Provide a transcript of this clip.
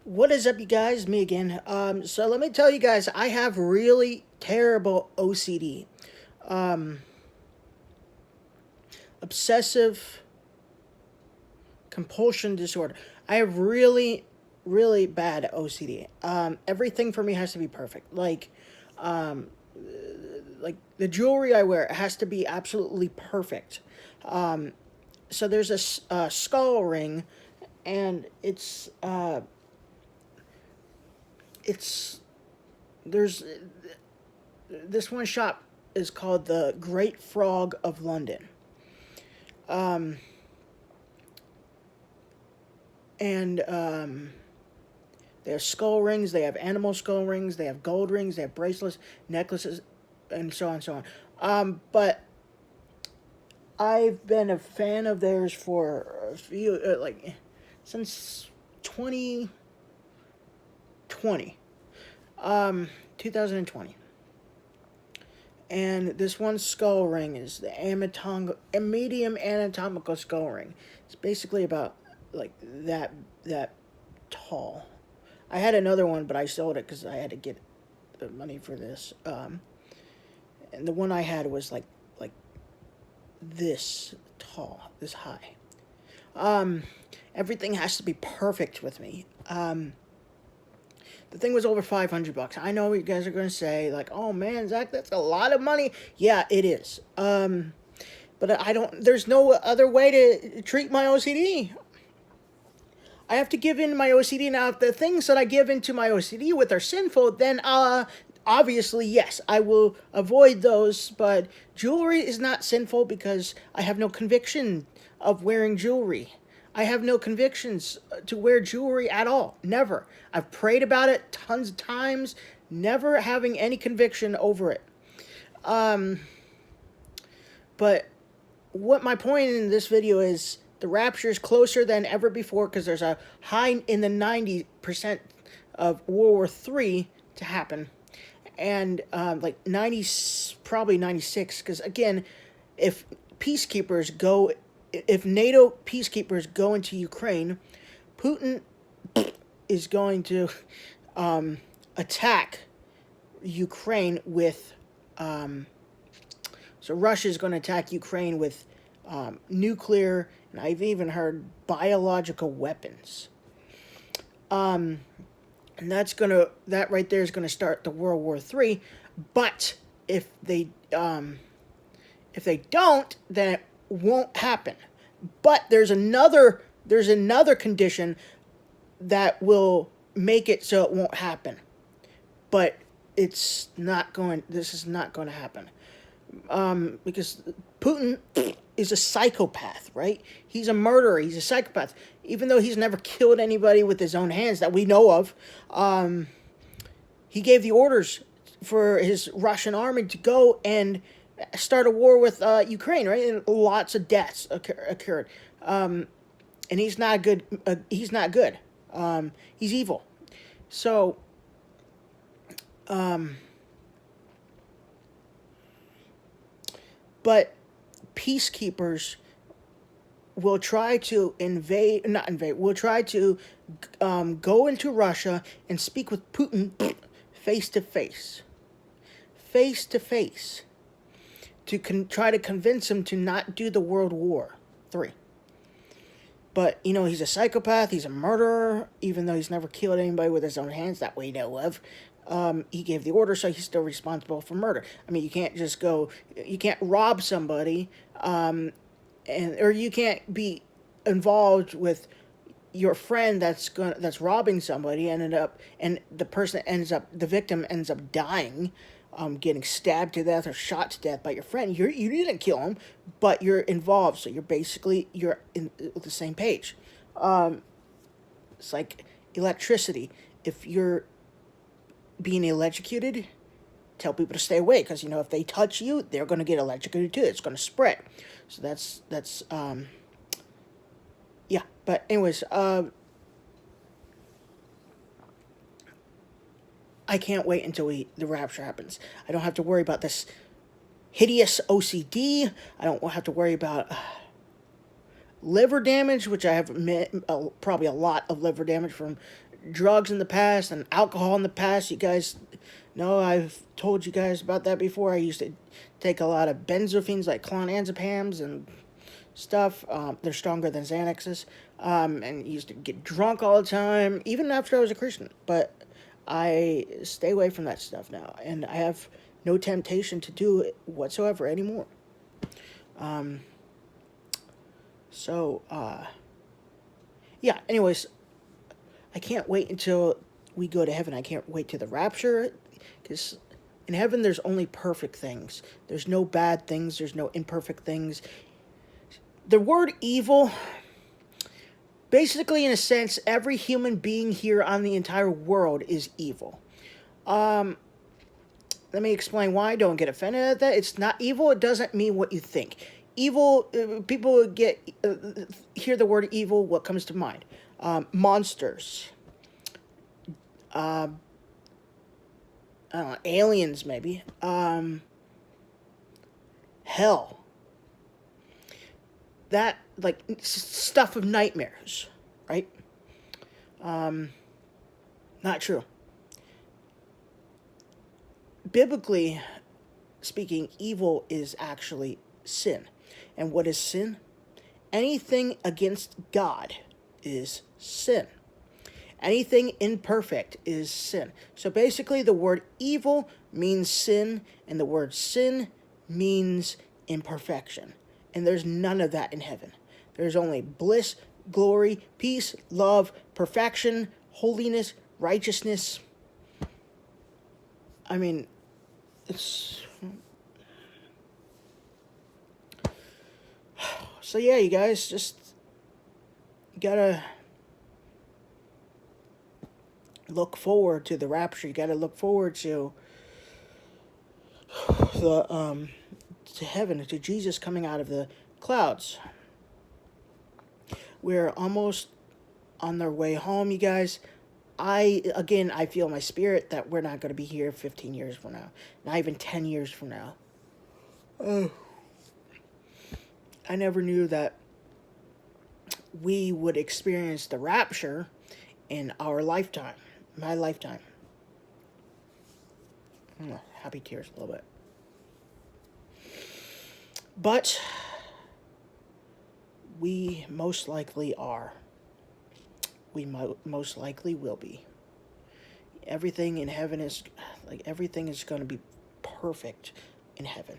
What is up, you guys? Me again. So let me tell you guys, I have really terrible OCD, obsessive compulsion disorder. I have really, really bad OCD. Everything for me has to be perfect. Like the jewelry I wear has to be absolutely perfect. So there's a skull ring, and it's there's this one shop is called the Great Frog of London. Um, and they have skull rings, they have animal skull rings, they have gold rings, they have bracelets, necklaces, and so on and so on. But I've been a fan of theirs for a few, since 2020, 2020. And this one skull ring is the a medium anatomical skull ring. It's basically about like that tall. I had another one, but I sold it because I had to get the money for this. And the one I had was like this tall, this high. Um, Everything has to be perfect with me. The thing was over $500. I know you guys are going to say, like, oh man, Zach, that's a lot of money. Yeah, it is. But I don't, there's no other way to treat my OCD. I have to give in my OCD. Now, if the things that I give into my OCD with are sinful, then obviously, yes, I will avoid those. But jewelry is not sinful because I have no conviction of wearing jewelry. I have no convictions to wear jewelry at all. Never. I've prayed about it tons of times, never having any conviction over it. Um, but what my point in this video is, the rapture is closer than ever before because there's a high in the 90% of World War III to happen. And like 90, probably 96, because again, if peacekeepers go, if NATO peacekeepers go into Ukraine, Putin is going to attack Ukraine with. So Russia is going to attack Ukraine with nuclear, and I've even heard biological weapons. And that right there is gonna start the World War III. But if they don't, then it won't happen. But there's another condition that will make it so it won't happen. But it's not going. This is not going to happen. Because Putin is a psychopath, right? He's a murderer. He's a psychopath. Even though he's never killed anybody with his own hands that we know of, he gave the orders for his Russian army to go and start a war with Ukraine, right? And lots of deaths occurred. And he's not good. He's not good. He's evil. So, um, but peacekeepers will try to not invade, will try to go into Russia and speak with Putin face to face. Face to face. To try to convince him to not do the World War III. But, he's a psychopath, he's a murderer, even though he's never killed anybody with his own hands that we know of. He gave the order, so he's still responsible for murder. I mean, you can't rob somebody, or you can't be involved with your friend that's robbing somebody, and the victim ends up dying, getting stabbed to death or shot to death by your friend. You didn't kill him, but you're involved, so you're in the same page. It's like electricity. If you're being electrocuted, tell people to stay away, because if they touch you, they're going to get electrocuted too. It's going to spread. So that's yeah. But anyways, I can't wait until the rapture happens. I don't have to worry about this hideous OCD. I don't have to worry about liver damage, which I have probably a lot of liver damage from drugs in the past and alcohol in the past. You guys know I've told you guys about that before. I used to take a lot of benzophenes like clonazepams and stuff. They're stronger than Xanaxes. And used to get drunk all the time, even after I was a Christian. But I stay away from that stuff now, and I have no temptation to do it whatsoever anymore. So, yeah, anyways, I can't wait until we go to heaven. I can't wait to the rapture, because in heaven there's only perfect things. There's no bad things, there's no imperfect things. The word evil, basically, in a sense, every human being here on the entire world is evil. Let me explain why. Don't get offended at that. It's not evil. It doesn't mean what you think. Evil, people hear the word evil, what comes to mind? Monsters. I don't know, aliens maybe. Hell. That, like, stuff of nightmares, right? Not true. Biblically speaking, evil is actually sin. And what is sin? Anything against God is sin. Anything imperfect is sin. So basically, the word evil means sin, and the word sin means imperfection. And there's none of that in heaven. There's only bliss, glory, peace, love, perfection, holiness, righteousness. I mean, it's... So yeah, you guys just gotta look forward to the rapture. You gotta look forward to to heaven, to Jesus coming out of the clouds. We're almost on their way home, you guys. I feel in my spirit that we're not going to be here 15 years from now. Not even 10 years from now. Oh. I never knew that we would experience the rapture in our lifetime. My lifetime. Happy tears a little bit. But we most likely are. We most likely will be. Everything in heaven is, everything is going to be perfect in heaven.